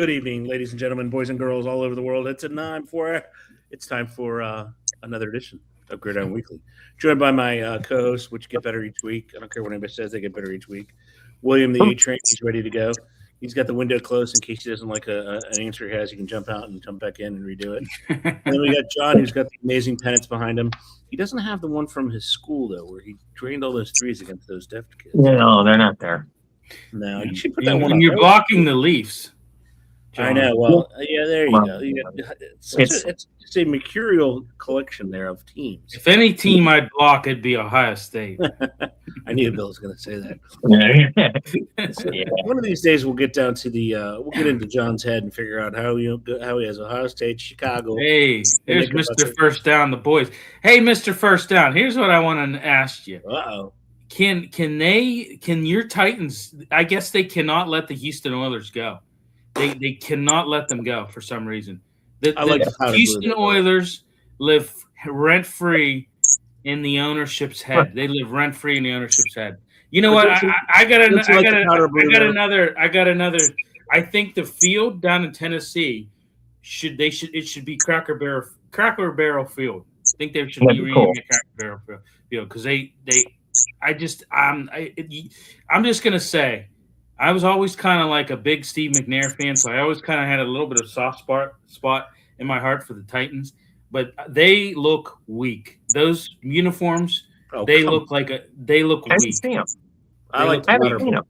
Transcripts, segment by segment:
Good evening, ladies and gentlemen, boys and girls all over the world. It's time for another edition of Gridiron Weekly. Joined by my co-hosts, which get better each week. I don't care what anybody says; they get better each week. William, the A Train, he's ready to go. He's got the window closed in case he doesn't like an answer he has. He can jump out and jump back in and redo it. And then we got John, who's got the amazing pennants behind him. He doesn't have the one from his school though, where he drained all those threes against those deft kids. No, they're not there. No, you should put that one. When you're blocking the Leafs. John. I know. Well, yeah, there you go. It's a mercurial collection there of teams. If any team I'd block, it'd be Ohio State. I knew Bill was going to say that. So, one of these days, we'll get down to we'll get into John's head and figure out how he has Ohio State, Chicago. Hey, there's Mr. First Down, the boys. Hey, Mr. First Down. Here's what I want to ask you. Uh-oh. Can your Titans? I guess they cannot let the Houston Oilers go. They cannot let them go for some reason. The Houston Oilers live rent-free in the ownership's head. They live rent-free in the ownership's head. You know what? I got another. I think the field down in Tennessee should be Cracker Barrel Field. I think they should be renaming it Cracker Barrel Field because I'm just gonna say. I was always kind of like a big Steve McNair fan, so I always kind of had a little bit of soft spot in my heart for the Titans. But they look weak. Those uniforms, they look weak. I like them.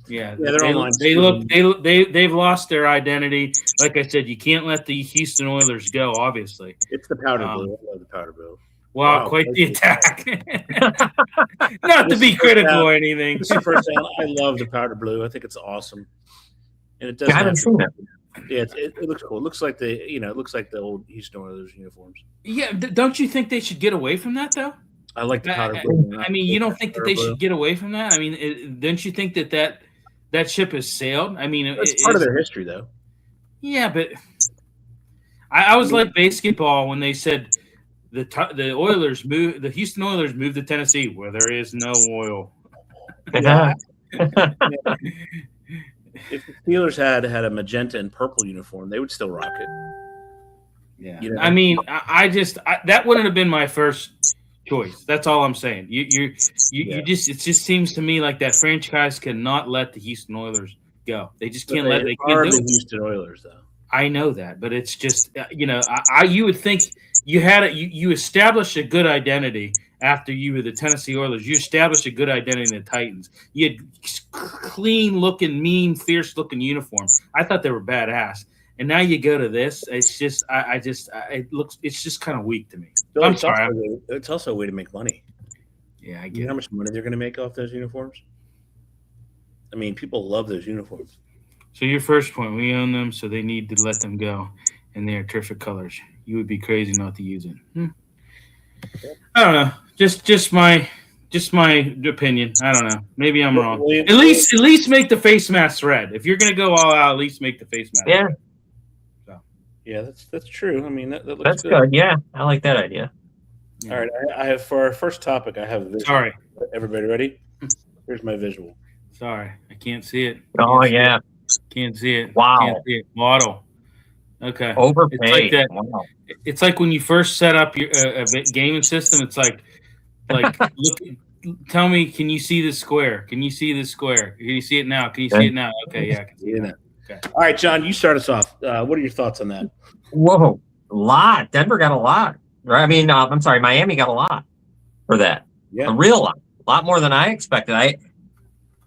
Yeah, they've lost their identity. Like I said, you can't let the Houston Oilers go. Obviously, it's the powder blue. I love the powder blue. Wow, quite the attack. Not to be critical or anything. First down, I love the powder blue. I think it's awesome, and it does. I haven't seen it. Yeah, it looks cool. It looks like the old Houston Oilers uniforms. Yeah, don't you think they should get away from that though? I like the powder blue. I mean, you don't think that they should get away from that? I mean, don't you think that ship has sailed? I mean, it's part of their history, though. Yeah, but I was like basketball when they said. The Houston Oilers moved to Tennessee where there is no oil. Yeah. If the Steelers had a magenta and purple uniform, they would still rock it. Yeah. You know? I mean, I that wouldn't have been my first choice. That's all I'm saying. You it just seems to me like that franchise cannot let the Houston Oilers go. They just can't let they can't do the Houston Oilers though. I know that, but it's just you would think you established a good identity after you were the Tennessee Oilers. You established a good identity in the Titans. You had clean looking, mean, fierce looking uniforms. I thought they were badass, and now you go to this. It's just it's just kind of weak to me. So I'm sorry. It's also a way to make money. Yeah, I get. You know how much money they're going to make off those uniforms? I mean, people love those uniforms. So your first point, we own them, so they need to let them go, and they are terrific colors. You would be crazy not to use it. I don't know. Just my opinion. I don't know. Maybe I'm wrong. At least make the face masks red. If you're gonna go all out, at least make the face mask. Yeah. So. Yeah, that's true. I mean, that looks that's good. Yeah, I like that idea. Yeah. All right, I have for our first topic. I have a visual. Sorry. Everybody ready? Here's my visual. Sorry, I can't see it. Can't see it. Wow. Can't see it. Model. Okay. Overpaid. It's like that. Wow. It's like when you first set up your gaming system. It's like look. Tell me, can you see this square? Can you see this square? Can you see it now? Can you see it now? Okay, yeah, I can see it now. Okay. All right, John, you start us off. What are your thoughts on that? Whoa, a lot. Denver got a lot. I mean, I'm sorry, Miami got a lot for that. Yeah. A real lot. A lot more than I expected.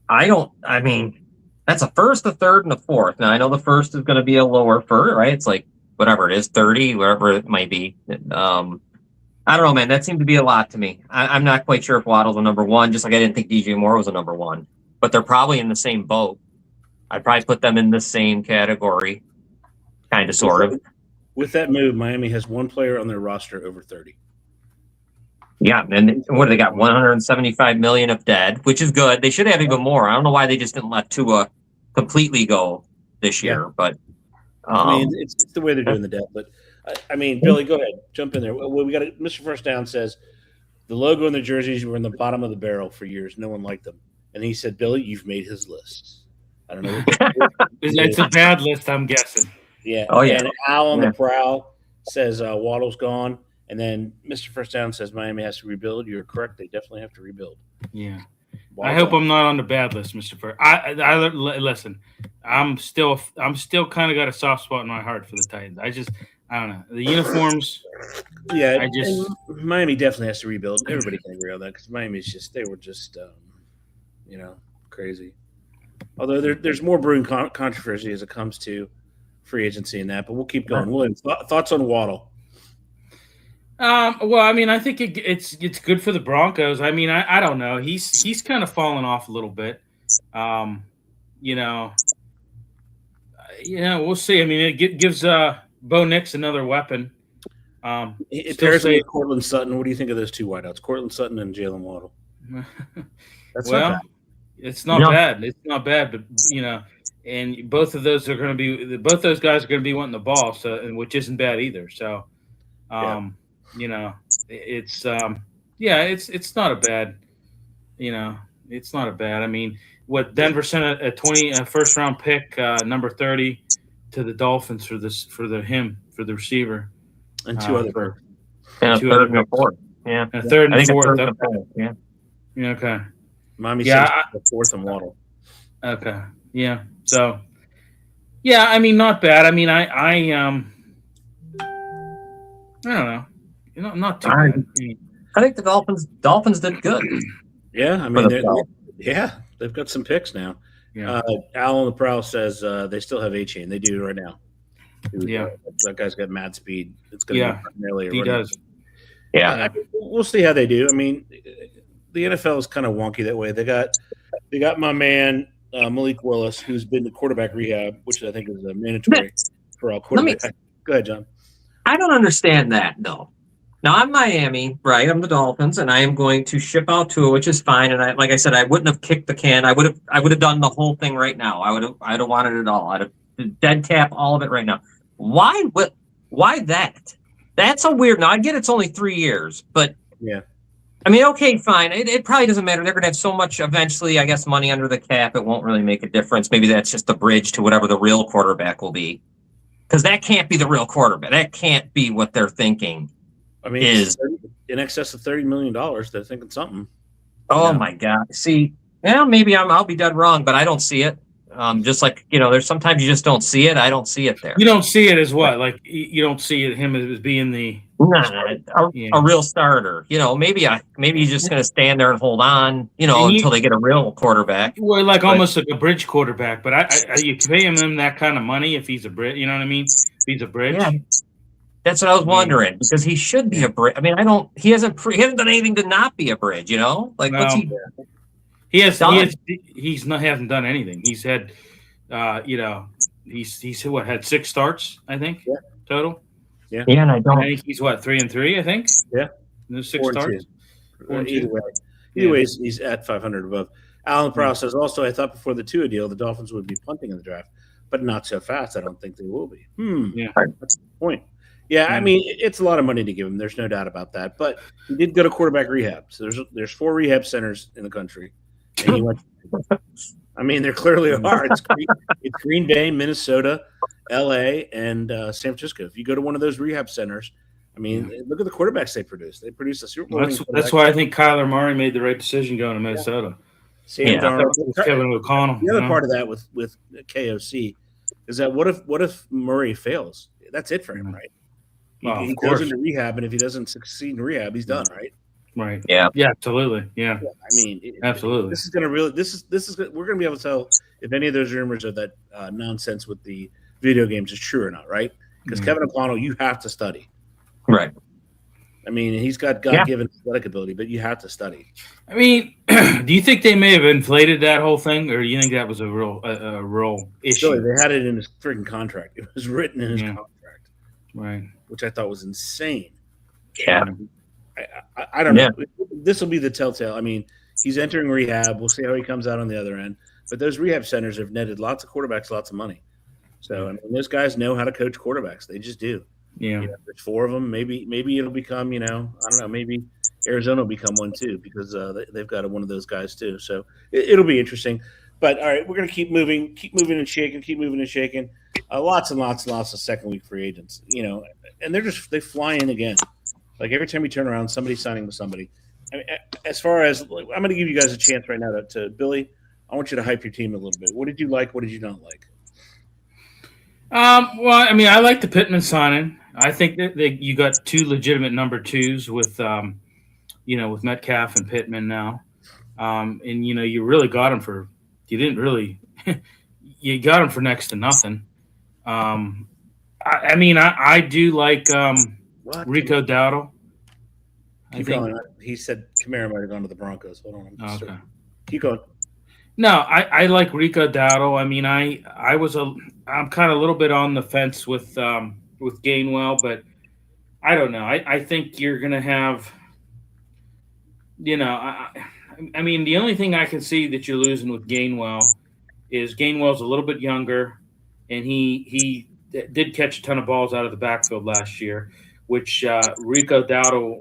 I mean, that's a first, a third, and a fourth. Now, I know the first is going to be a lower for, right? It's like whatever it is, 30, whatever it might be. I don't know, man. That seemed to be a lot to me. I'm not quite sure if Waddle's a number one, just like I didn't think DJ Moore was a number one. But they're probably in the same boat. I'd probably put them in the same category, kind of, sort of. With that move, Miami has one player on their roster over 30. Yeah, and what do they got? 175 million of dead, which is good. They should have even more. I don't know why they just didn't let Tua completely go this year, but I mean, it's the way they're doing the debt. But I mean, Billy, go ahead, jump in there. Well, we got Mr. First Down says the logo and the jerseys were in the bottom of the barrel for years. No one liked them, and he said, "Billy, you've made his list." I don't know. It's a bad list, I'm guessing. Yeah. Oh, yeah. And Al on the prowl says Waddle's gone. And then Mr. First Down says Miami has to rebuild. You're correct. They definitely have to rebuild. Yeah. Waddle's I hope gone. I'm not on the bad list, Mr. First. I listen. I'm still kind of got a soft spot in my heart for the Titans. I don't know. The uniforms. Yeah. Miami definitely has to rebuild. Everybody can agree on that because Miami's they were just, crazy. Although there's more brewing controversy as it comes to free agency and that, but we'll keep going. William, thoughts on Waddle? Well, I mean, I think it's good for the Broncos. I mean, I don't know. He's kind of fallen off a little bit. We'll see. I mean, it gives Bo Nix another weapon. It pairs with Cortland Sutton. What do you think of those two wideouts, Cortland Sutton and Jalen Waddle? It's not bad. It's not bad, but and both of those guys are going to be wanting the ball, which isn't bad either. So, it's not a bad, it's not a bad. I mean, what Denver sent a first round pick, number 30, to the Dolphins for the receiver, and two other and a third and a fourth. Yeah, a third and fourth. Yeah. Okay. Miami sent the fourth and Waddle. Okay. Yeah. So, yeah, I mean, not bad. I mean, I don't know. Not too bad. I think the Dolphins did good. Yeah, I mean, they've got some picks now. Yeah. Al on the prowl says they still have A-Chain. They do right now. Yeah. That guy's got mad speed. It's going to be primarily he does. Yeah. We'll see how they do. I mean, the NFL is kind of wonky that way. They got my man Malik Willis, who's been to quarterback rehab, which I think is mandatory for all quarterbacks. Go ahead, John. I don't understand that, though. Now, I'm Miami, right? I'm the Dolphins, and I am going to ship out Tua, which is fine. And like I said, I wouldn't have kicked the can. I would have done the whole thing right now. I'd have wanted it all. I'd have dead cap all of it right now. Why that? That's a weird. Now, I get it's only 3 years, but yeah. I mean, okay, fine. It probably doesn't matter. They're going to have so much eventually, I guess, money under the cap. It won't really make a difference. Maybe that's just the bridge to whatever the real quarterback will be. Because that can't be the real quarterback. That can't be what they're thinking. I mean, is in excess of $30 million. They're thinking something. Oh, my God. See, maybe I'll be dead wrong, but I don't see it. Just like, there's sometimes you just don't see it. I don't see it there. You don't see it as what? Like, you don't see him as being the a real starter. Maybe he's just going to stand there and hold on, until they get a real quarterback. Well, almost like a bridge quarterback. But you pay him that kind of money if he's a bridge. You know what I mean? If he's a bridge. Yeah. That's what I was wondering, because he should be a bridge. I mean, he hasn't done anything to not be a bridge, Like, what's he? He hasn't done anything. He's had, he's had 6 starts, I think, total. Yeah. Yeah, and I think he's 3-3, I think. Yeah. There's 6 starts. Either way, he's at 500 above. Alan Prowl says, also, I thought before the Tua deal, the Dolphins would be punting in the draft, but not so fast. I don't think they will be. Yeah. That's the point. Yeah, I mean, it's a lot of money to give him. There's no doubt about that. But he did go to quarterback rehab. So there's 4 rehab centers in the country. And he went. I mean, there clearly are. It's Green Bay, Minnesota, L.A., and San Francisco. If you go to one of those rehab centers, I mean, look at the quarterbacks they produce. They produce a Super Bowl. That's why I think Kyler Murray made the right decision going to Minnesota. Sam Darnold, Kevin O'Connell. The other part of that with KOC is that what if Murray fails? That's it for him, right? He goes into rehab, and if he doesn't succeed in rehab, he's done, right? Right. Yeah. Yeah. Absolutely. Yeah. I mean, absolutely. This is going to we're going to be able to tell if any of those rumors of that nonsense with the video games is true or not, right? Because Kevin O'Connell, you have to study. Right. I mean, he's got God-given athletic ability, but you have to study. I mean, do you think they may have inflated that whole thing, or do you think that was a real issue? Really, they had it in his freaking contract. It was written in his contract. Right. Which I thought was insane. Yeah. I don't know. This will be the telltale. I mean, he's entering rehab. We'll see how he comes out on the other end. But those rehab centers have netted lots of quarterbacks lots of money. So, I mean, those guys know how to coach quarterbacks. They just do. Yeah. There's 4 of them. Maybe it'll become, I don't know, maybe Arizona will become one too because they've got one of those guys too. So it'll be interesting. But all right, we're going to keep moving and shaking. Lots and lots of second week free agents, and they fly in again. Like every time you turn around, somebody's signing with somebody. I mean, as far as I'm going to give you guys a chance right now to Billy. I want you to hype your team a little bit. What did you like? What did you not like? Well, I mean, I like the Pittman signing. I think that you got two legitimate number twos with, with Metcalf and Pittman now. And, you really got him for – you didn't really – you got him for next to nothing. I do like Rico Dowdle. Keep going. He said Kamara might have gone to the Broncos. Hold on. Okay. Keep going. No, I like Rico Dowdle. I mean, I'm kind of a little bit on the fence with Gainwell, but I don't know. I think you're going to have, I mean, the only thing I can see that you're losing with Gainwell is Gainwell's a little bit younger, and he did catch a ton of balls out of the backfield last year, which Rico Dowdle,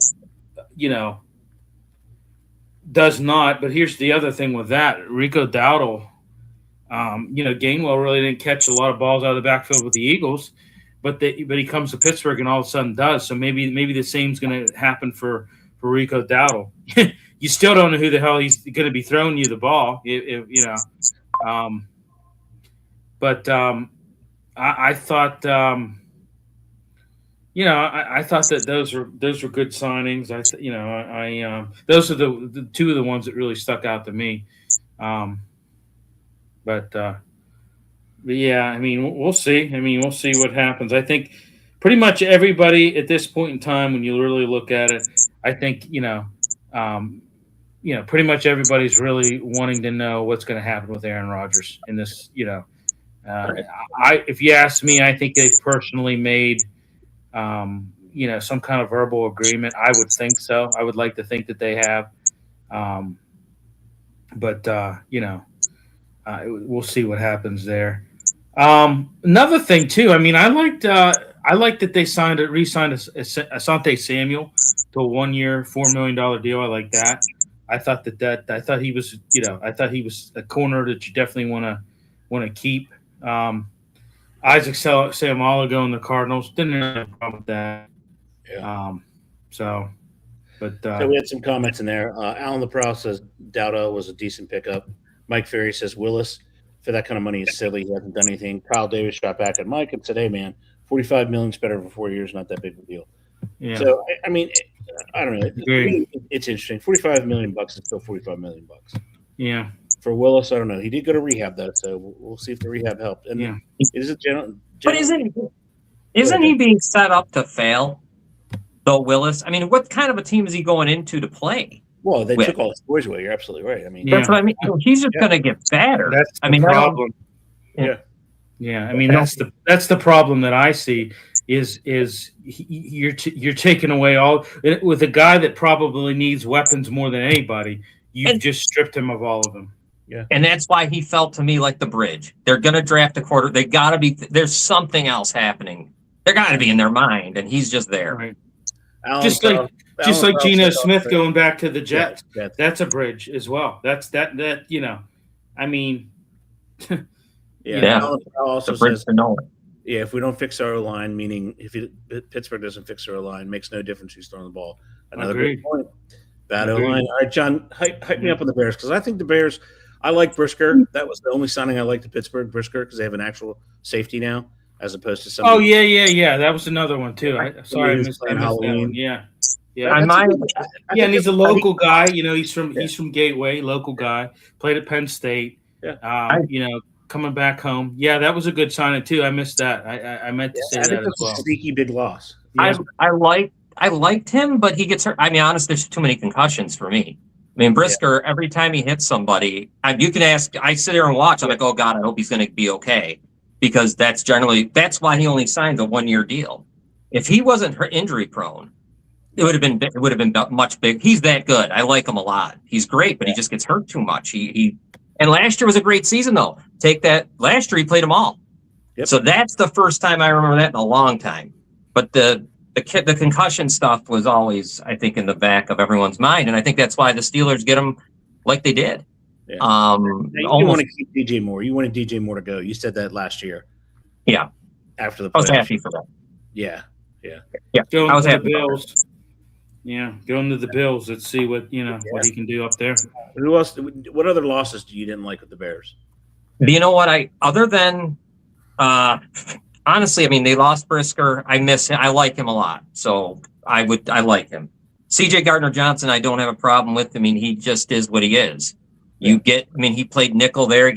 does not. But here's the other thing with that. Rico Dowdle, Gainwell really didn't catch a lot of balls out of the backfield with the Eagles, but he comes to Pittsburgh and all of a sudden does. So maybe the same's going to happen for Rico Dowdle. You still don't know who the hell he's going to be throwing you the ball, I thought, I thought that those were good signings. Those are the two of the ones that really stuck out to me. But yeah, I mean, we'll see. We'll see what happens. I think pretty much everybody at this point in time, when you really look at it, I think pretty much everybody's really wanting to know what's going to happen with Aaron Rodgers in this. If you ask me, I think they've personally made. Some kind of verbal agreement. I would think so. I would like to think that they have. We'll see what happens there. Another thing too. I mean, I liked that they re-signed Asante Samuel to a 1-year, $4 million deal. I like that. I thought I thought he was a corner that you definitely want to keep. Isaac Seumalo going to the Cardinals. Didn't have a problem with that. Yeah. So we had some comments in there. Alan LaProuse says Dowdle was a decent pickup. Mike Ferry says Willis for that kind of money is silly. He hasn't done anything. Kyle Davis shot back at Mike and said, "Hey man, $45 million is better for 4 years. Not that big of a deal." Yeah. So I mean, I don't know. It's interesting. $45 million is still $45 million. Yeah. For Willis, I don't know. He did go to rehab though, so we'll see if the rehab helped. And yeah, is it general? But isn't he being set up to fail? Though Willis, I mean, what kind of a team is he going into to play? Well, they took all his boys away. You're absolutely right. I mean, that's what I mean. He's just going to get fatter. That's the problem. Yeah. I mean, that's the problem that I see is you're taking away all with a guy that probably needs weapons more than anybody. You've just stripped him of all of them. Yeah. And that's why he felt to me like the bridge. They're going to draft a quarter. They got to be. There's something else happening. They're got to be in their mind, and he's just there. Right. Just like Geno Smith going back to the Jets. Yeah, that's a bridge as well. That's that. I mean. Alan also the bridge says, to nowhere. Yeah, if we don't fix our line, meaning if Pittsburgh doesn't fix our line, makes no difference who's throwing the ball. Another great point. Bad O-line. All right, John, hype me up on the Bears because I think the Bears. I like Brisker. That was the only signing I liked to Pittsburgh, Brisker, because they have an actual safety now as opposed to some. Oh, yeah. That was another one, too. I missed that one. Yeah. And he's a local guy. He's from Gateway, local guy. Played at Penn State. Yeah. Coming back home. Yeah, that was a good signing, too. I missed that. I meant to say that as well. A sneaky big loss. I liked him, but he gets hurt. I mean, honestly, there's too many concussions for me. I mean, Brisker, every time he hits somebody, you can ask, I sit there and watch, I'm like, oh, God, I hope he's going to be okay. Because that's why he only signs a 1-year deal. If he wasn't injury prone, it would have been much big. He's that good. I like him a lot. He's great, but he just gets hurt too much. And last year was a great season, though. Take that. Last year, he played them all. Yep. So that's the first time I remember that in a long time. But the concussion stuff was always, I think, in the back of everyone's mind. And I think that's why the Steelers get him like they did. Yeah. You almost want to keep DJ Moore. You wanted DJ Moore to go. You said that last year. Yeah. After the I was playoffs. happy for that. Yeah. Going I was to the happy about Bills. Yeah, going to the Bills. Let's see what what he can do up there. Who else? What other losses do you didn't like with the Bears? You know what? Other than honestly, I mean, they lost Brisker. I miss him. I like him a lot, so I like him. CJ Gardner-Johnson, I don't have a problem with. I mean, he just is what he is. He played nickel there. He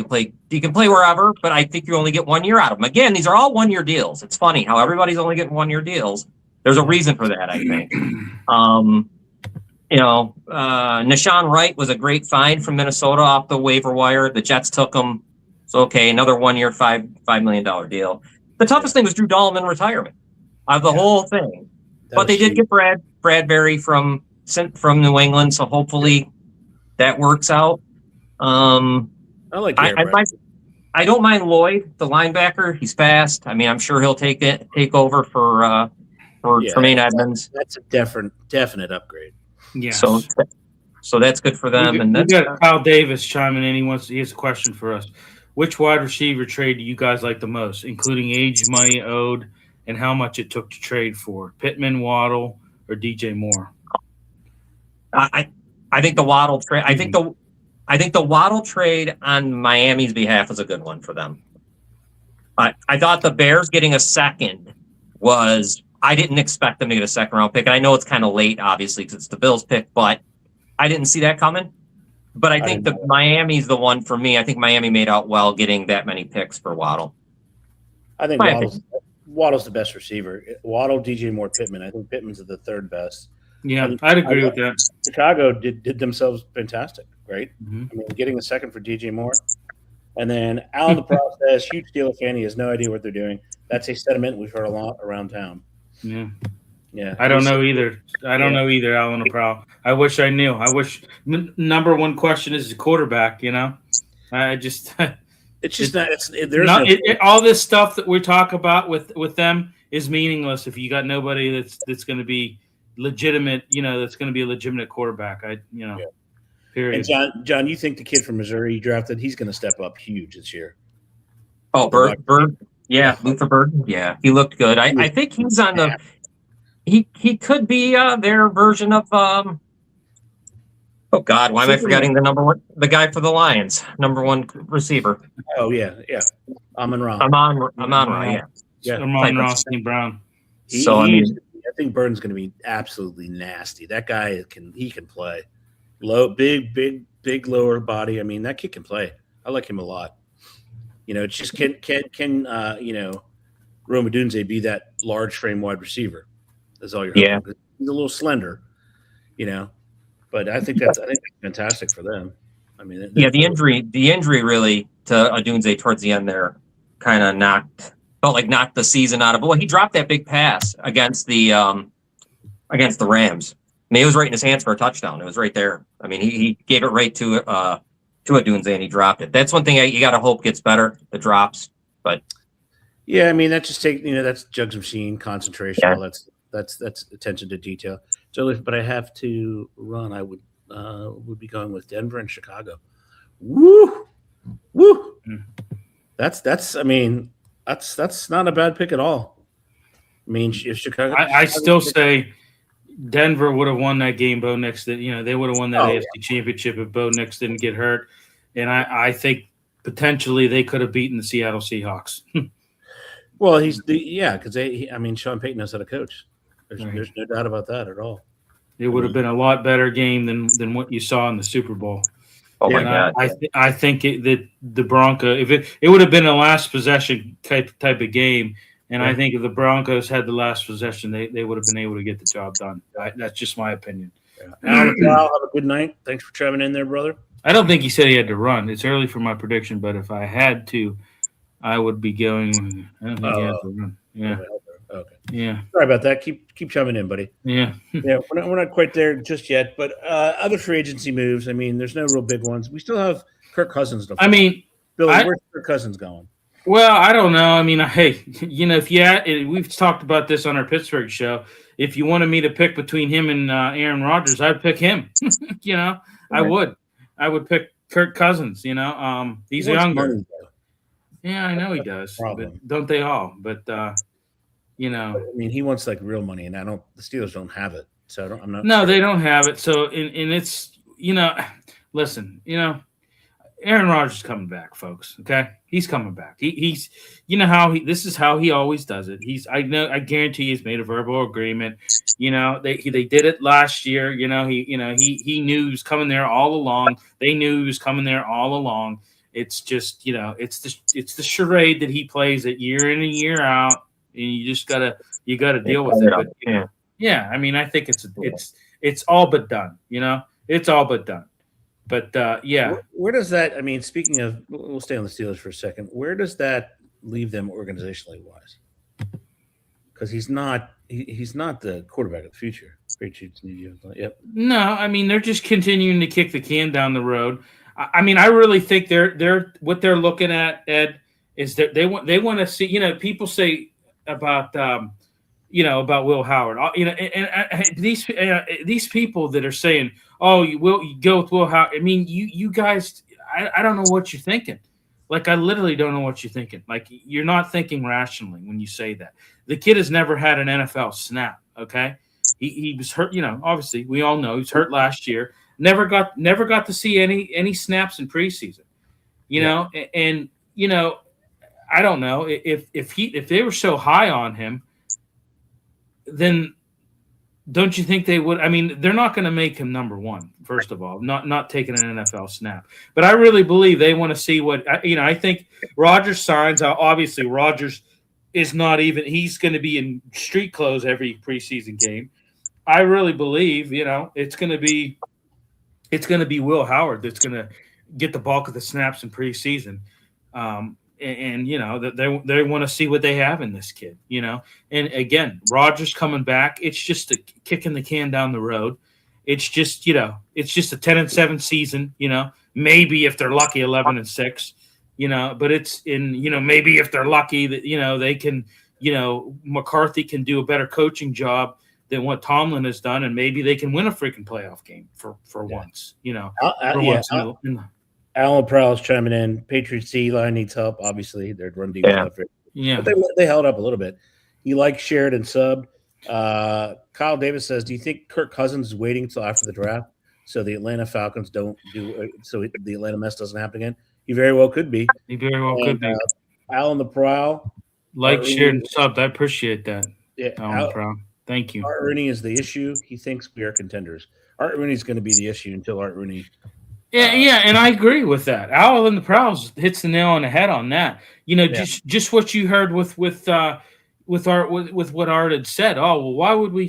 can play wherever, but I think you only get 1 year out of him. Again, these are all 1 year deals. It's funny how everybody's only getting 1 year deals. There's a reason for that, I think. Nashawn Wright was a great find from Minnesota off the waiver wire. The Jets took him. So, okay, another 1 year, $5 million deal. The toughest thing was Drew Dahlman retirement of the whole thing. But they did get Bradbury from New England, so hopefully that works out. I don't mind Lloyd, the linebacker. He's fast. I mean, I'm sure he'll take over for Tremaine Edmonds. That's a definite upgrade. Yeah. So that's good for them. We got Kyle Davis chiming in. He has a question for us. Which wide receiver trade do you guys like the most, including age, money owed, and how much it took to trade for? Pittman, Waddle, or DJ Moore? I think the Waddle trade. I think the Waddle trade on Miami's behalf is a good one for them. I thought the Bears getting a second was. I didn't expect them to get a second round pick. And I know it's kind of late, obviously, because it's the Bills pick, but I didn't see that coming. But I think Miami's the one for me. I think Miami made out well getting that many picks for Waddle. I think Waddle's the best receiver. Waddle, DJ Moore, Pittman. I think Pittman's the third best. Yeah, I'd agree with that. Chicago did themselves fantastic, right? Mm-hmm. I mean, getting a second for DJ Moore. And then out of the process, huge Steeler fan. He has no idea what they're doing. That's a sentiment we've heard a lot around town. Yeah. I don't know either. Know either, Alan O'Prowl. I wish I knew. I wish number one question is the quarterback. I just it's just all this stuff that we talk about with them is meaningless if you got nobody that's going to be legitimate. That's going to be a legitimate quarterback. Period. And John, you think the kid from Missouri you drafted, he's going to step up huge this year? Oh, Bird. Yeah, Luther Burden. Yeah, he looked good. I think he's on the. He could be their version of. Oh God, why am I forgetting the guy for the Lions, number one receiver? Oh yeah. Amon-Ra. Amon-Ra. Yeah. Amon-Ra St. Brown. I think Burden's going to be absolutely nasty. That guy can play. Big lower body. I mean, that kid can play. I like him a lot. It's just can Rome Odunze be that large frame wide receiver? That's all you're hoping. He's a little slender, but I think that's fantastic for them. I mean, the injury really to Odunze towards the end there kind of knocked the season out of. Well, he dropped that big pass against the Rams. I mean, it was right in his hands for a touchdown. It was right there. I mean, he gave it right to Odunze and he dropped it. That's one thing you got to hope gets better. The drops, but yeah, I mean that just that's jugs machine concentration. Yeah. That's attention to detail. So, but I have to run. I would be going with Denver and Chicago. Woo. That's. I mean, that's not a bad pick at all. I mean, if Chicago, I still say Denver would have won that game. Bo Nix, they would have won that AFC Championship if Bo Nix didn't get hurt. And I think potentially they could have beaten the Seattle Seahawks. Well, because Sean Payton knows how to coach. There's no doubt about that at all. It would have been a lot better game than what you saw in the Super Bowl. Oh my God! I think that the Broncos, if it would have been a last possession type of game, and I think if the Broncos had the last possession, they would have been able to get the job done. That's just my opinion. Alan, have a good night. Thanks for chiming in there, brother. I don't think he said he had to run. It's early for my prediction, but if I had to, I would be going. I don't think he had to run. Yeah. Okay. Yeah. Sorry about that. Keep chiming in, buddy. Yeah. We're not quite there just yet, but other free agency moves. I mean, there's no real big ones. We still have Kirk Cousins. Billy, where's Kirk Cousins going? Well, I don't know. I mean, hey, if we've talked about this on our Pittsburgh show. If you wanted me to pick between him and Aaron Rodgers, I'd pick him. I would pick Kirk Cousins. He's younger. Money, yeah, I know he does. But don't they all? But I mean, he wants like real money, and the Steelers don't have it. So I'm not. No, they don't have it. So and it's listen, Aaron Rodgers is coming back, folks. Okay, he's coming back. He's this is how he always does it. I guarantee he's made a verbal agreement. They did it last year. He knew he was coming there all along. They knew he was coming there all along. It's just it's the charade that he plays it year in and year out, and you just gotta deal with it. But, yeah, I mean, I think it's all but done. It's all but done. But yeah, where does that? I mean, speaking of, we'll stay on the Steelers for a second. Where does that leave them organizationally wise? Because he's not the quarterback of the future. Patriots need you. Yep. No, I mean they're just continuing to kick the can down the road. I mean, I really think they're what they're looking at, Ed, is that they want to see. People say about about Will Howard. And these people that are saying, "Oh, you go with Will Howard." I mean, you guys, I don't know what you're thinking. Like, I literally don't know what you're thinking. Like, you're not thinking rationally when you say that. The kid has never had an NFL snap. Okay, he was hurt. Obviously, we all know he was hurt last year. Never got to see any snaps in preseason. And I don't know if they were so high on him, then don't you think they would? I mean, they're not going to make him number one, first of all, not taking an NFL snap. But I really believe they want to see what I think Rodgers signs. Obviously, Rodgers is not even. He's going to be in street clothes every preseason game. I really believe it's going to be Will Howard that's going to get the bulk of the snaps in preseason. And they want to see what they have in this kid, And again, Rodgers coming back, it's just kicking the can down the road. It's just it's just a 10-7 season, Maybe if they're lucky, 11-6, But it's maybe if they're lucky that they can, McCarthy can do a better coaching job than what Tomlin has done, and maybe they can win a freaking playoff game for once, once Alan Prowell's chiming in. Patriots D-line needs help. Obviously, their run defense. Yeah. But they held up a little bit. He likes Sheridan sub. Kyle Davis says, do you think Kirk Cousins is waiting until after the draft so the Atlanta Falcons don't do so the Atlanta mess doesn't happen again? He very well could be. He very well could be. Alan the Prowl. Like, Sheridan sub. I appreciate that. Yeah. Alan the Prowl. Thank you. Art Rooney is the issue. He thinks we are contenders. Art Rooney is going to be the issue until Art Rooney. Yeah, and I agree with that. Alan the Prowls hits the nail on the head on that. Just what you heard with what Art had said. Oh, well, why would we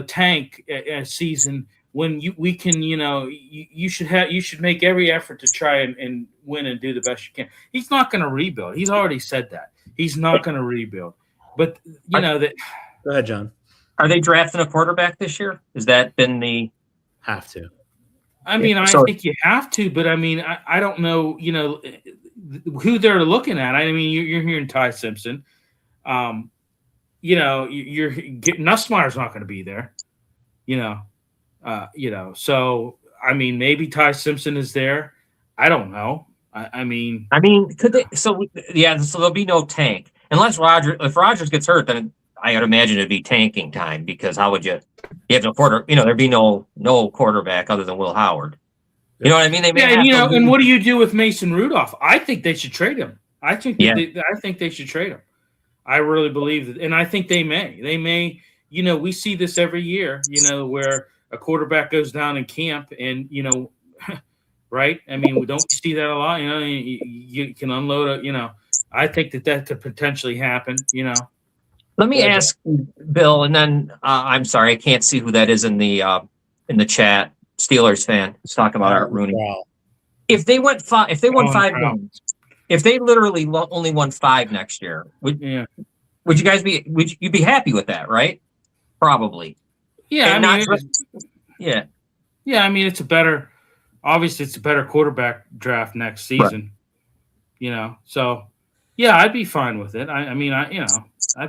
tank a season when we can? You should make every effort to try and win and do the best you can. He's not going to rebuild. He's already said that he's not going to rebuild. But that. Go ahead, John. Are they drafting a quarterback this year? Has that been the have to? I mean, I think you have to, but I mean, I don't know, who they're looking at. I mean, you're hearing Ty Simpson. You're Nussmeier's not going to be there. So I mean, maybe Ty Simpson is there. I don't know. I mean, could they? So there'll be no tank unless if Rodgers gets hurt, then I would imagine it'd be tanking time because how would you have no quarter? There'd be no quarterback other than Will Howard. You know what I mean? And what do you do with Mason Rudolph? I think they should trade him. I think they should trade him. I really believe that, and I think they may. They may. We see this every year. Where a quarterback goes down in camp, and right? I mean, we don't see that a lot. You can unload a. I think that could potentially happen. Let me ask Bill, and then I'm sorry, I can't see who that is in the chat. Steelers fan. Let's talk about Art Rooney. Wow. If they won 5 games, if they literally only won 5 next year, would you guys be? Would you be happy with that? Right? Probably. Yeah. Yeah. I mean, it's a better quarterback draft next season. Right. So yeah, I'd be fine with it. I'd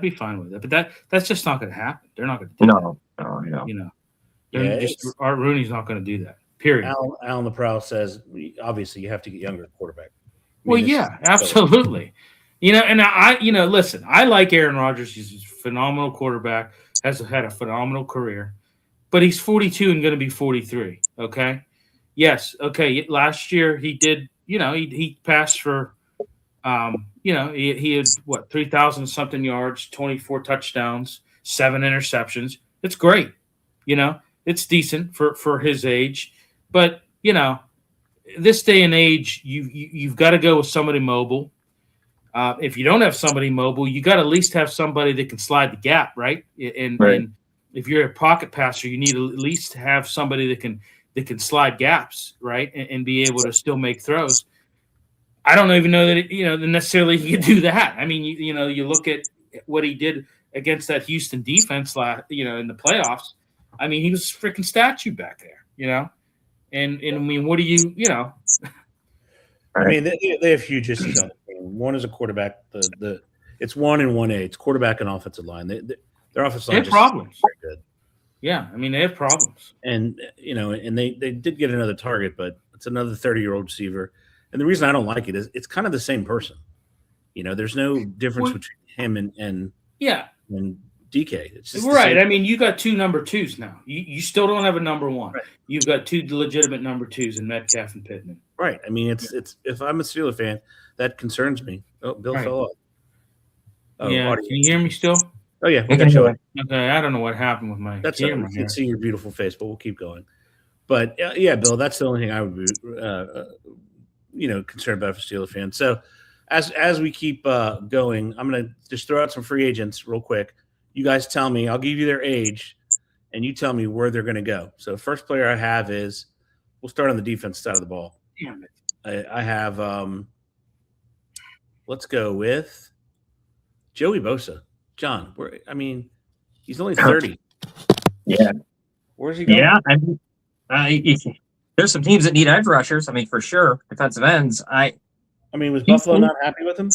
be fine with it, but that's just not going to happen. They're not going to do that. No, I know. Art Rooney's not going to do that. Period. Alan LaProw says, obviously, you have to get younger quarterback. Well, yeah, absolutely. And listen, I like Aaron Rodgers. He's a phenomenal quarterback, has had a phenomenal career, but he's 42 and going to be 43. Okay. Yes. Okay. Last year he did, he passed for, he had 3,000 something yards, 24 touchdowns, 7 interceptions. It's great. It's decent for his age, but this day and age, you've got to go with somebody mobile. If you don't have somebody mobile, you got to at least have somebody that can slide the gap, right? And if you're a pocket passer, you need to at least have somebody that can slide gaps, right, and be able to still make throws. I don't even know that necessarily he can do that. I mean, you look at what he did against that Houston defense in the playoffs. I mean, he was a freaking statue back there, And I mean, what do you? I mean, they have huge issues on the team. One is a quarterback. It's 1 and 1A. It's quarterback and offensive line. Their offensive line have problems. Very good. Yeah, I mean, they have problems. And and they did get another target, but it's another 30-year-old receiver. And the reason I don't like it is it's kind of the same person. There's no difference between him and DK. It's just right. I mean, you got 2 number 2s now. You still don't have a number 1. Right. You've got 2 legitimate number 2s in Metcalf and Pittman. Right. I mean, it's if I'm a Steelers fan, that concerns me. Oh, Bill fell off. Yeah. Audience. Can you hear me still? Oh yeah, we can show it. Okay, I don't know what happened with my camera. You can see your beautiful face, but we'll keep going. But yeah, Bill, that's the only thing I would be, concerned about for Steelers fans. So as we keep going, I'm going to just throw out some free agents real quick. You guys tell me. I'll give you their age, and you tell me where they're going to go. So first player I have is, we'll start on the defense side of the ball. Damn it. I have, let's go with Joey Bosa. John, he's only 30. Yeah. Where's he going? Yeah, there's some teams that need edge rushers. I mean, for sure, defensive ends. Was Buffalo not happy with him?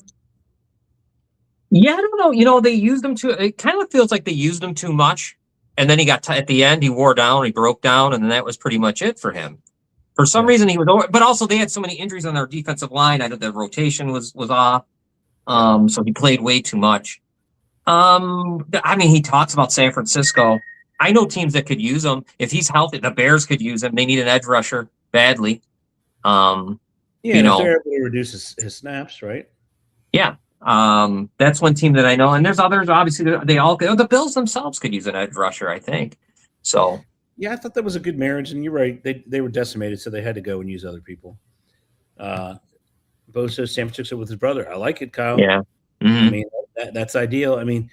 Yeah, I don't know. They used him it kind of feels like they used him too much. And then he got at the end, he wore down, he broke down, and then that was pretty much it for him. For some reason, he was over, but also they had so many injuries on their defensive line. I know the rotation was off. So he played way too much. He talks about San Francisco. I know teams that could use him. If he's healthy, the Bears could use him. They need an edge rusher badly. If they're able to reduce his snaps, right? Yeah. That's one team that I know, and there's others. Obviously, the Bills themselves could use an edge rusher, I think. So yeah, I thought that was a good marriage, and you're right. They were decimated, so they had to go and use other people. Bosa, San Francisco with his brother. I like it, Kyle. Yeah, I mean that's ideal. I mean,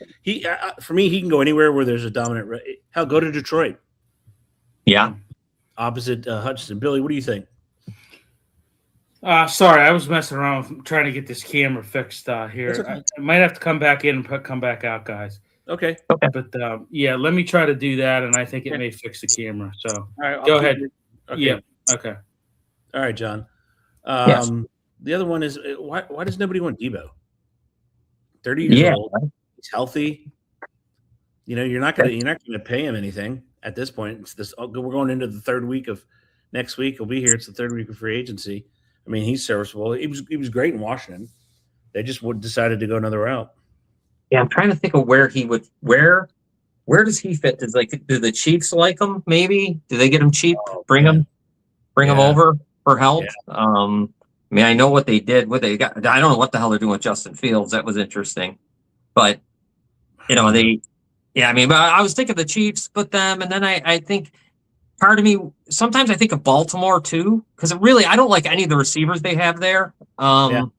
for me, he can go anywhere where there's a dominant. Hell, go to Detroit. Yeah, opposite Hutchinson. Billy, what do you think? Sorry, I was messing around trying to get this camera fixed here. Okay. I might have to come back in and come back out, guys. Okay. But let me try to do that, and I think it may fix the camera. So all right, go ahead. Okay. Yeah. Okay. All right, John. Yes. The other one is why does nobody want Debo? 30 years old. He's healthy. You're not gonna pay him anything at this point. We're going into the 3rd week of next week. He'll be here. It's the 3rd week of free agency. I mean, he's serviceable. He was great in Washington. They just decided to go another route. Yeah, I'm trying to think of where he would. Where does he fit? Do the Chiefs like him? Maybe do they get him cheap? Bring him over for help. Yeah. I know what they did. What they got. I don't know what the hell they're doing with Justin Fields. That was interesting, but they. Yeah, but I was thinking the Chiefs put them, and then I think. Part of me, sometimes I think of Baltimore too, because I don't like any of the receivers they have there. I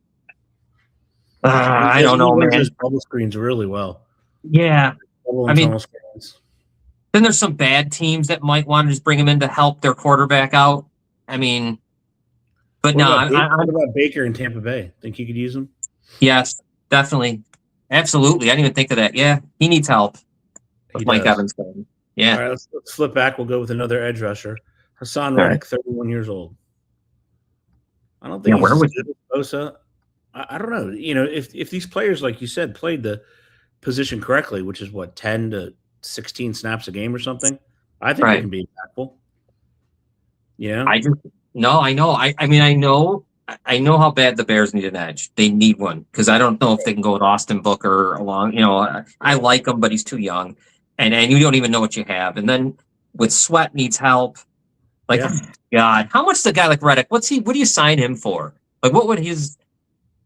don't know, man. Bubble screens really well. Yeah, then there's some bad teams that might want to just bring him in to help their quarterback out. But what about Baker in Tampa Bay? Think he could use him? Yes, definitely, absolutely. I didn't even think of that. Yeah, he needs help. With Mike Evans. Yeah. All right, let's flip back. We'll go with another edge rusher. Hassan Reddick, 31 years old. I don't think he's good with Bosa. I don't know. If these players, like you said, played the position correctly, which is 10 to 16 snaps a game or something, I think they can be impactful. Yeah. I know. I mean, I know how bad the Bears need an edge. They need one because I don't know if they can go with Austin Booker along. I like him, but he's too young, and you don't even know what you have. And then with Sweat needs help. Like, God, how much the guy like Reddick? What do you sign him for? Like, what would his?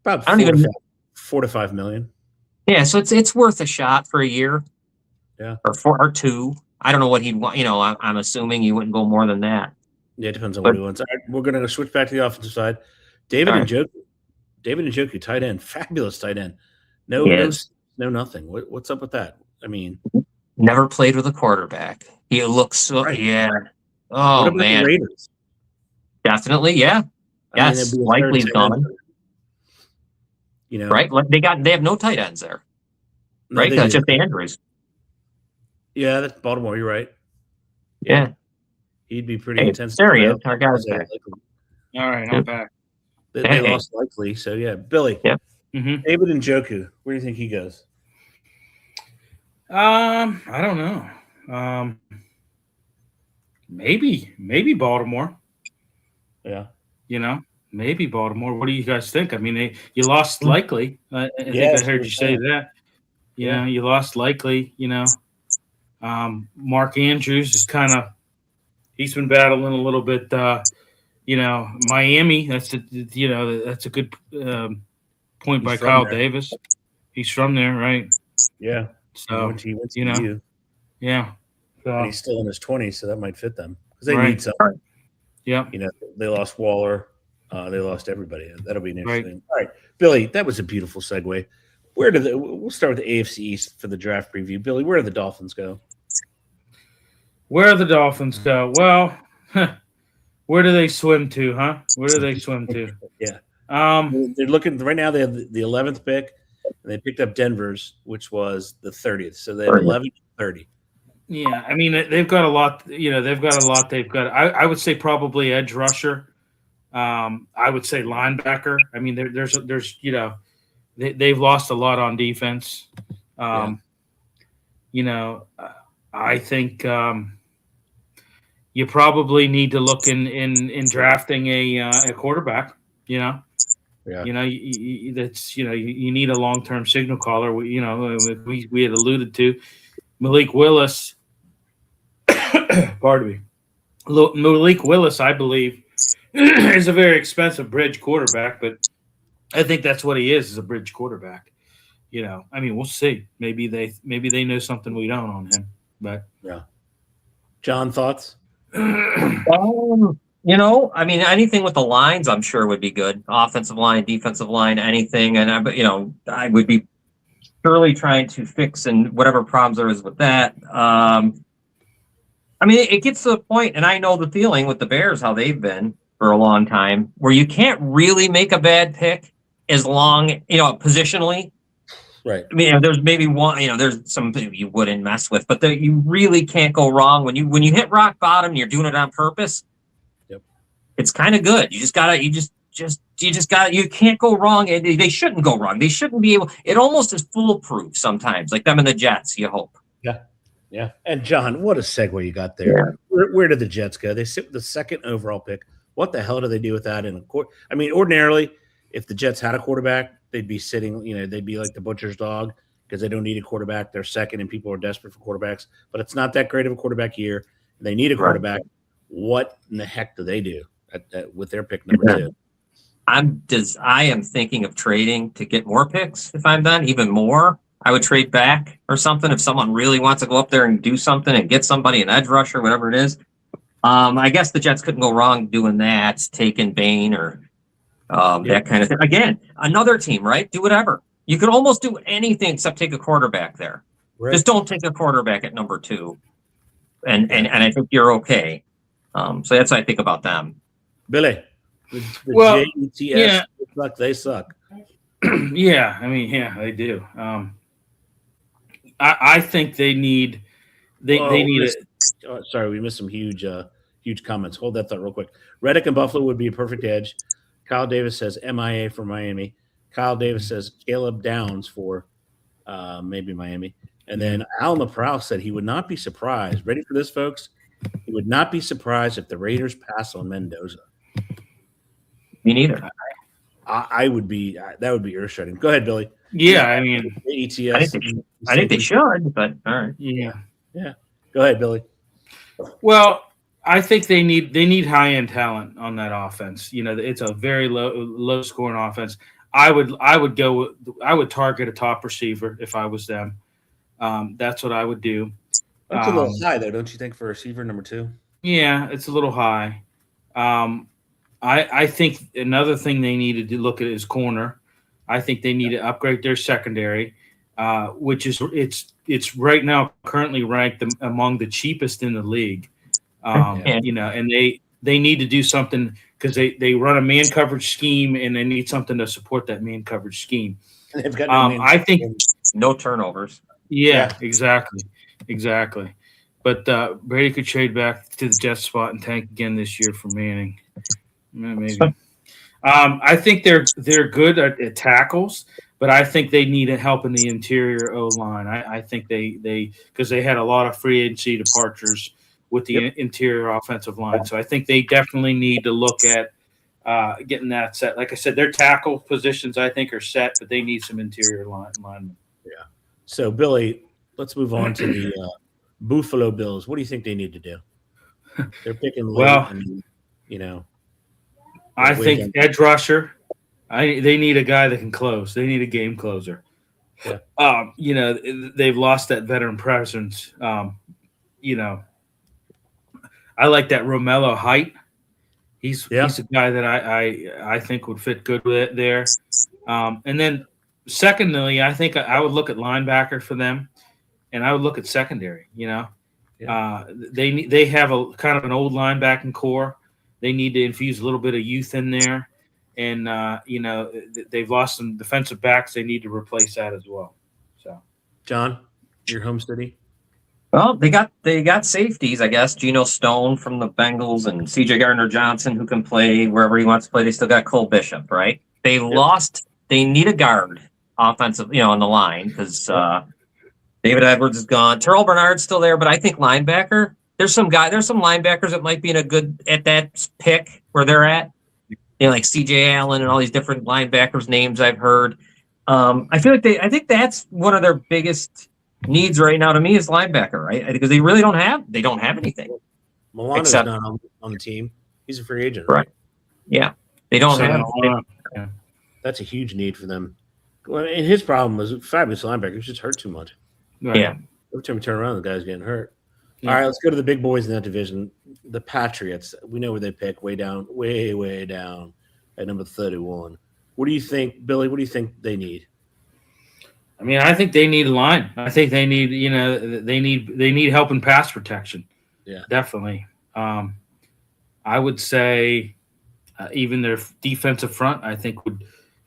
About I don't even know. $4 to $5 million. Yeah, so it's worth a shot for a year. Yeah, or 2. I don't know what he'd want. I'm assuming he wouldn't go more than that. Yeah, it depends on what he wants. All right, we're going to switch back to the offensive side. David Njoku, tight end, fabulous tight end. No nothing. What's up with that? I mean, never played with a quarterback. He looks so Oh man, the Raiders? Definitely, yeah. Yes, likely gone. Right? Like they have no tight ends there, right? Because just Andrews. Yeah, that's Baltimore. You're right. Yeah. He'd be pretty intense. There he is. Our guy's back. All right, I'm back. They lost likely, so yeah. Billy. Yeah. Mm-hmm. David Njoku, where do you think he goes? I don't know. Maybe Baltimore. Yeah. Maybe Baltimore. What do you guys think? I mean, you lost likely. I think I heard you say that. You lost likely. Mark Andrews is he's been battling a little bit. Miami. That's a good point by Kyle Davis. He's from there, right? Yeah. So he went to yeah. And he's still in his 20s, so that might fit them because they need something. Yeah. They lost Waller. They lost everybody. That'll be an interesting. Right. All right, Billy, that was a beautiful segue. We'll start with the AFC East for the draft preview. Billy, where do the Dolphins go? Where do the Dolphins go? Well, where do they swim to, huh? Where do they swim to? Yeah. They're looking right now. They have the 11th pick, and they picked up Denver's, which was the 30th. So they have 11 to 30. Yeah, I mean they've got a lot. They've got a lot. They've got. I would say probably edge rusher. I would say linebacker. I mean there's they've lost a lot on defense. I think you probably need to look in drafting a quarterback. Yeah. That's you need a long-term signal caller. We had alluded to Malik Willis. Pardon me. Malik Willis, I believe, is a very expensive bridge quarterback, but I think that's what he is a bridge quarterback. I mean, we'll see. Maybe they know something we don't on him. But yeah. John, thoughts? I mean, anything with the lines, I'm sure would be good. Offensive line, defensive line, anything. And I would be surely trying to fix and whatever problems there is with that. I mean, it gets to the point, and I know the feeling with the Bears, how they've been for a long time, where you can't really make a bad pick as long, positionally. Right. I mean, there's maybe one, there's some you wouldn't mess with, but you really can't go wrong when you hit rock bottom. And you're doing it on purpose. Yep. It's kind of good. You can't go wrong. And they shouldn't go wrong. They shouldn't be able. It almost is foolproof sometimes, like them and the Jets. You hope. Yeah. Yeah. And John, what a segue you got there. Yeah. Where did the Jets go? They sit with the second overall pick. What the hell do they do with that? I mean, ordinarily, if the Jets had a quarterback, they'd be sitting, they'd be like the butcher's dog because they don't need a quarterback. They're second and people are desperate for quarterbacks, but it's not that great of a quarterback year. They need a quarterback. Right. What in the heck do they do with their pick number 2? I am thinking of trading to get more picks. If I'm done, even more, I would trade back or something. If someone really wants to go up there and do something and get somebody, an edge rusher, whatever it is. I guess the Jets couldn't go wrong doing that, taking Bain or that kind of thing. Again, another team, right? Do whatever. You could almost do anything except take a quarterback there. Right. Just don't take a quarterback at number 2. And I think you're okay. So that's what I think about them. Billy, the JETS suck. They suck. Yeah, I mean, they do. I think they need they need it. Sorry, we missed some huge comments. Hold that thought real quick. Reddick and Buffalo would be a perfect edge. Kyle Davis says MIA for Miami. Kyle Davis says Caleb Downs for maybe Miami. And then Al Naprow said he would not be surprised. Ready for this, folks? He would not be surprised if the Raiders pass on Mendoza. Me neither. I would be. That would be earth-shattering. Go ahead, Billy. Yeah, I mean, ETS. I think they should, but all right. Yeah. Go ahead, Billy. Well, I think they need high-end talent on that offense. It's a very low scoring offense. I would target a top receiver if I was them. That's what I would do. That's a little high, though, don't you think, for receiver number 2? Yeah, it's a little high. I think another thing they needed to look at is corner. I think they need to upgrade their secondary, which is it's right now currently ranked among the cheapest in the league. And they need to do something because they run a man coverage scheme and they need something to support that man coverage scheme. They've got I think no turnovers. Yeah, exactly. But Brady could trade back to the Jets spot and tank again this year for Manning. Maybe. I think they're good at tackles, but I think they need help in the interior O line. I think they because they had a lot of free agency departures with the interior offensive line. So I think they definitely need to look at getting that set. Like I said, their tackle positions I think are set, but they need some interior linemen. Yeah. So Billy, let's move on to the Buffalo Bills. What do you think they need to do? They're picking late. Well, and, I think edge rusher. They need a guy that can close. They need a game closer. Yeah. They've lost that veteran presence. I like that Romello Height. He's a guy that I think would fit good with it there. And then secondly, I think I would look at linebacker for them, and I would look at secondary. They have a kind of an old linebacking core. They need to infuse a little bit of youth in there, and they've lost some defensive backs. They need to replace that as well. So, John, your home city. Well, they got safeties, I guess. Geno Stone from the Bengals and C.J. Gardner-Johnson, who can play wherever he wants to play. They still got Cole Bishop, right? They lost. They need a guard offensive, on the line because David Edwards is gone. Terrell Bernard's still there, but I think linebacker. There's some linebackers that might be in a good at that pick where they're at. Like C.J. Allen and all these different linebackers names I've heard. I think that's one of their biggest needs right now to me is linebacker, right? Because they really don't have anything. Milano's not on the team. He's a free agent, right? Yeah, they don't have. Yeah. That's a huge need for them. Well, and his problem was fabulous linebacker. He just hurt too much. Right. Yeah. Every time we turn around, the guy's getting hurt. Yeah. All right, let's go to the big boys in that division. The Patriots. We know where they pick. Way down at number 31. What do you think, Billy? What do you think they need? I mean, I think they need a line. I think they need, they need help in pass protection. Yeah, definitely. I would say even their defensive front, I think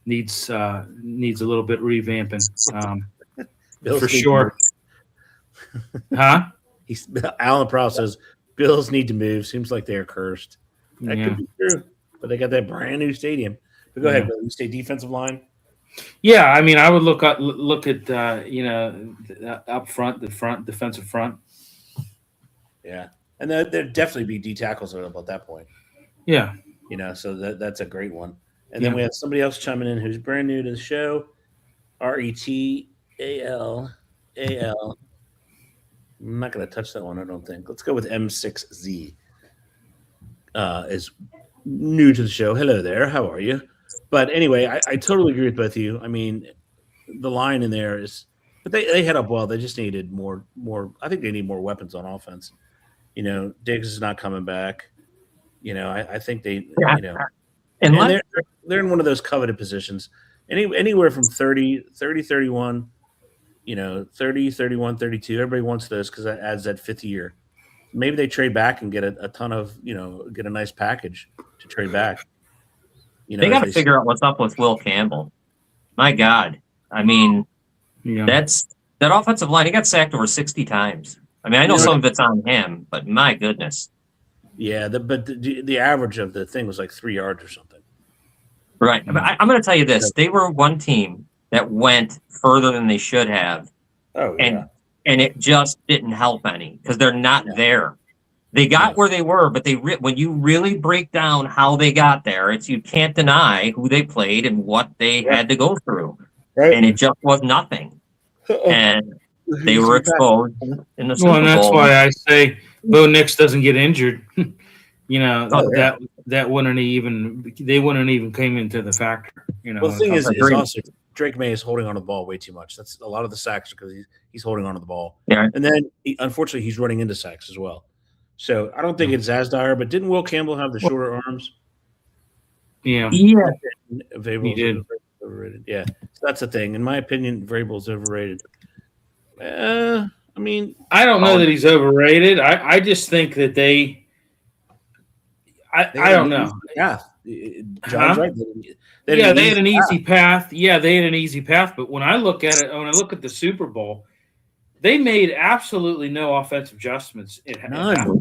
needs a little bit revamping. For sure. Huh? Alan Prowl says Bills need to move. Seems like they are cursed. That could be true, but they got that brand new stadium. But go ahead, Billy. You say defensive line. Yeah, I mean, I would look at up front, the front defensive front. Yeah, and there'd definitely be D tackles available at that point. Yeah, so that's a great one. And then we have somebody else chiming in who's brand new to the show. RETAL. I'm not going to touch that one, I don't think. Let's go with M6Z. Is new to the show. Hello there. How are you? But anyway, I totally agree with both of you. I mean, the line in there is – but they head up well. They just needed more. I think they need more weapons on offense. Diggs is not coming back. I think they and they're in one of those coveted positions. Anywhere from 30, 31, 30, 31, 32. Everybody wants those because that adds that fifth year. Maybe they trade back and get a ton of, get a nice package to trade back. They got to figure out what's up with Will Campbell. My God. I mean, that's that offensive line. He got sacked over 60 times. I mean, I know some of it's on him, but my goodness. Yeah, but the average of the thing was like 3 yards or something. Right. I'm going to tell you this. They were one team that went further than they should have. Oh, yeah. And it just didn't help any because they're not there. They got where they were, but when you really break down how they got there, you can't deny who they played and what they had to go through. Right. And it just was nothing. And they were exposed in the Super Bowl. And that's why I say Bo Nix doesn't get injured. That wouldn't even came into the factor. Well, the thing is also Drake May is holding on to the ball way too much. That's a lot of the sacks because he's holding on to the ball. Yeah. And then unfortunately he's running into sacks as well. So I don't think it's as dire, but didn't Will Campbell have the shorter arms? Yeah. He did. Overrated. Yeah. So that's the thing. In my opinion, Vrabel's overrated. I don't know that he's overrated. I just think that they don't know. Path. John's right. They had an easy path. Yeah, they had an easy path. But when I look at it, when I look at the Super Bowl, they made absolutely no offensive adjustments. None.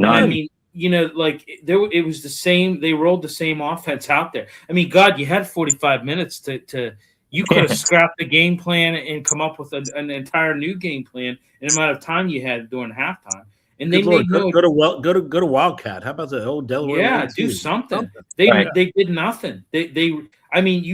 I mean, it was the same. They rolled the same offense out there. I mean, God, you had 45 minutes to you could have scrapped the game plan and come up with an entire new game plan in the amount of time you had during halftime. And they made go to Wildcat. How about the old Delaware? Yeah, do something. They did nothing. You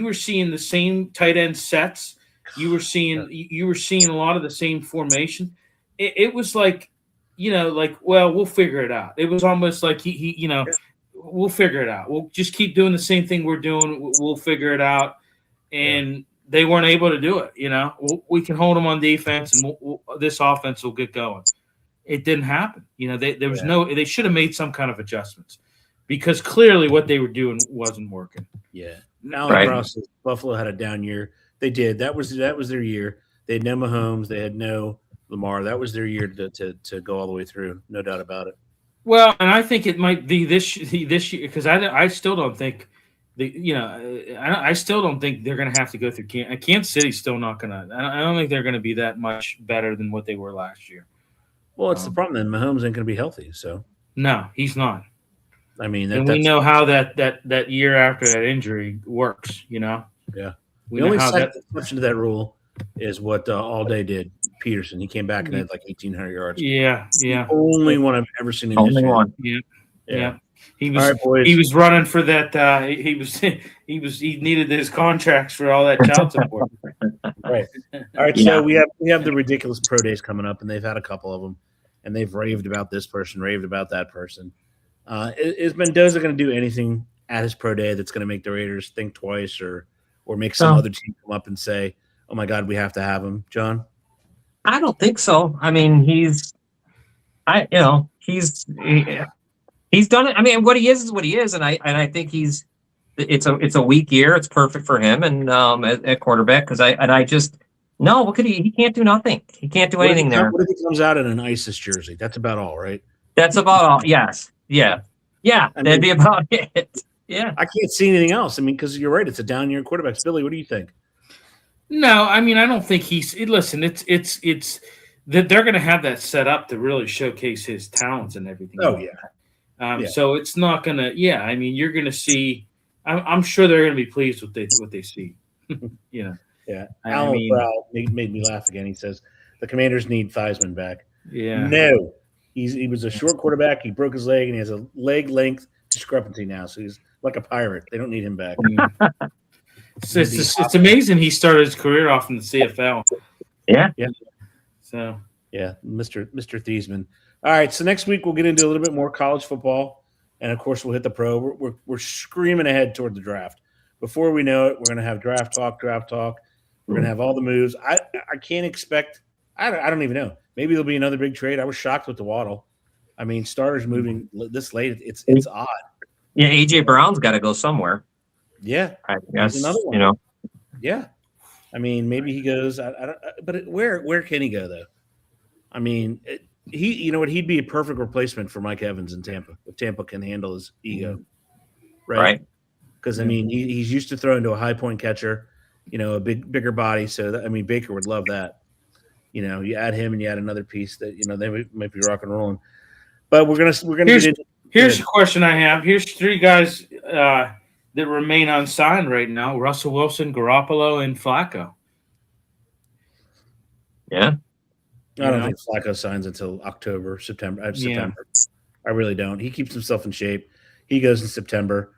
were seeing the same tight end sets. You were seeing a lot of the same formation. It was like, well, we'll figure it out. It was almost like we'll figure it out. We'll just keep doing the same thing we're doing. We'll figure it out. And they weren't able to do it. We can hold them on defense, and this offense will get going. It didn't happen. They should have made some kind of adjustments because clearly what they were doing wasn't working. Yeah. Alan Cross says Buffalo had a down year. They did. That was their year. They had no Mahomes. They had no Lamar. That was their year to go all the way through. No doubt about it. Well, and I think it might be this year because I still don't think I still don't think they're going to have to go through Kansas City's still not going to. I don't think they're going to be that much better than what they were last year. Well, it's the problem then. Mahomes ain't going to be healthy, so no, he's not. I mean, we know how that year after that injury works. Yeah. The only exception to that rule is what All Day did. Peterson, he came back and had like 1,800 yards. Yeah. The only one I've ever seen in history. One. Yeah. He was running for that. He needed his contracts for all that child support. Right. All right. Yeah. So we have the ridiculous pro days coming up, and they've had a couple of them, and they've raved about this person, raved about that person. Is Mendoza going to do anything at his pro day that's going to make the Raiders think twice, or make some other team come up and say, "Oh my God, we have to have him"? John, I don't think so. I mean, he's done it. I mean, what he is what he is, and I think it's a weak year. It's perfect for him and at quarterback because what could he can't do nothing. He can't do anything there. What if he comes out in an ISIS jersey? That's about all, right? That's about all. Yes. Yeah. That'd be about it. Yeah. I can't see anything else. I mean, because you're right. It's a down year quarterback. Billy, what do you think? No, I mean, I don't think listen, it's that they're going to have that set up to really showcase his talents and everything. Oh, yeah. So it's not going to, I mean, you're going to see, I'm sure they're going to be pleased with what they see. Yeah. Alan Brown made me laugh again. He says, the Commanders need Theismann back. Yeah. No. He was a short quarterback. He broke his leg, and he has a leg length discrepancy now. So he's like a pirate. They don't need him back. It's amazing he started his career off in the CFL. Yeah. So Mr. Theismann. All right, so next week we'll get into a little bit more college football, and of course we'll hit the pro. We're screaming ahead toward the draft. Before we know it, we're going to have draft talk. We're going to have all the moves. I can't expect. I don't even know. Maybe there'll be another big trade. I was shocked with the Waddle. I mean, starters moving this late. It's odd. Yeah, AJ Brown's got to go somewhere. Yeah, I guess another one. Yeah, I mean, maybe he goes. Where can he go though? I mean, he'd be a perfect replacement for Mike Evans in Tampa if Tampa can handle his ego, right? Because I mean, he's used to throwing to a high point catcher, a bigger body. So Baker would love that. You add him and you add another piece that they might be rock and rolling. But we're gonna get into. Here's a question I have. Here's three guys that remain unsigned right now: Russell Wilson, Garoppolo, and Flacco. Yeah. I don't think Flacco signs until September. I really don't. He keeps himself in shape. He goes in September.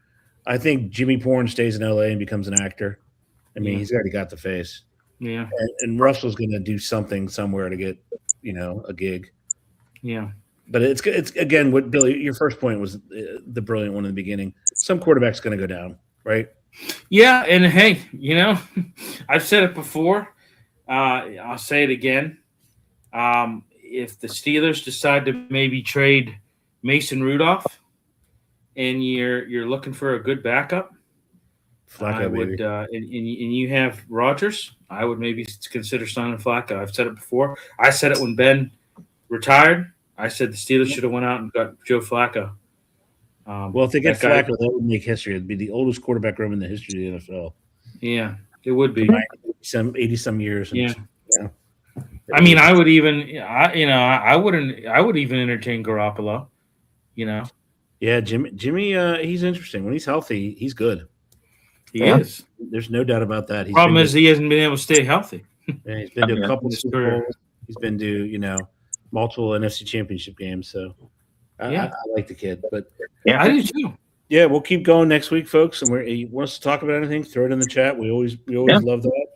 I think Jimmy Porn stays in LA and becomes an actor. I mean, he's already got the face. Yeah. And Russell's going to do something somewhere to get, a gig. Yeah. But it's again, what Billy, your first point was the brilliant one in the beginning. Some quarterback's going to go down, right? Yeah. And hey, I've said it before. I'll say it again. If the Steelers decide to maybe trade Mason Rudolph and you're looking for a good backup, Flacco, I would, and you have Rodgers, I would maybe consider signing Flacco. I've said it before. I said it when Ben retired. I said the Steelers should have went out and got Joe Flacco. Well, if they get Flacco, that would make history. It'd be the oldest quarterback room in the history of the NFL. Yeah, it would be. 80-some years. Yeah. I mean, I would even, I would even entertain Garoppolo. Yeah, Jimmy, he's interesting. When he's healthy, he's good. He is. There's no doubt about that. Problem is he hasn't been able to stay healthy. Yeah, he's been to a couple of Super Bowls. He's been to, multiple NFC championship games. So I like the kid. But I do too. Yeah, we'll keep going next week, folks. And you want us to talk about anything, throw it in the chat. We always love that.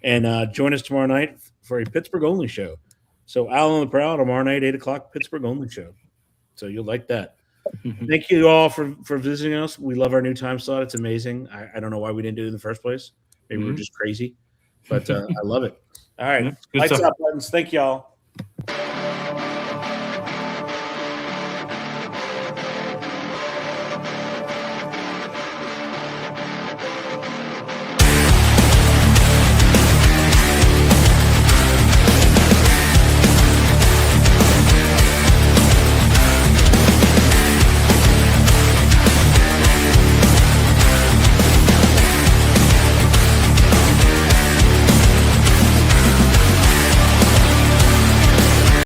And join us tomorrow night for a Pittsburgh only show. So Al on the Prowl tomorrow night, 8:00, Pittsburgh only show. So you'll like that. Thank you all for visiting us. We love our new time slot. It's amazing. I don't know why we didn't do it in the first place. Maybe we're just crazy. But I love it. All right. Lights up, buttons. Thank y'all.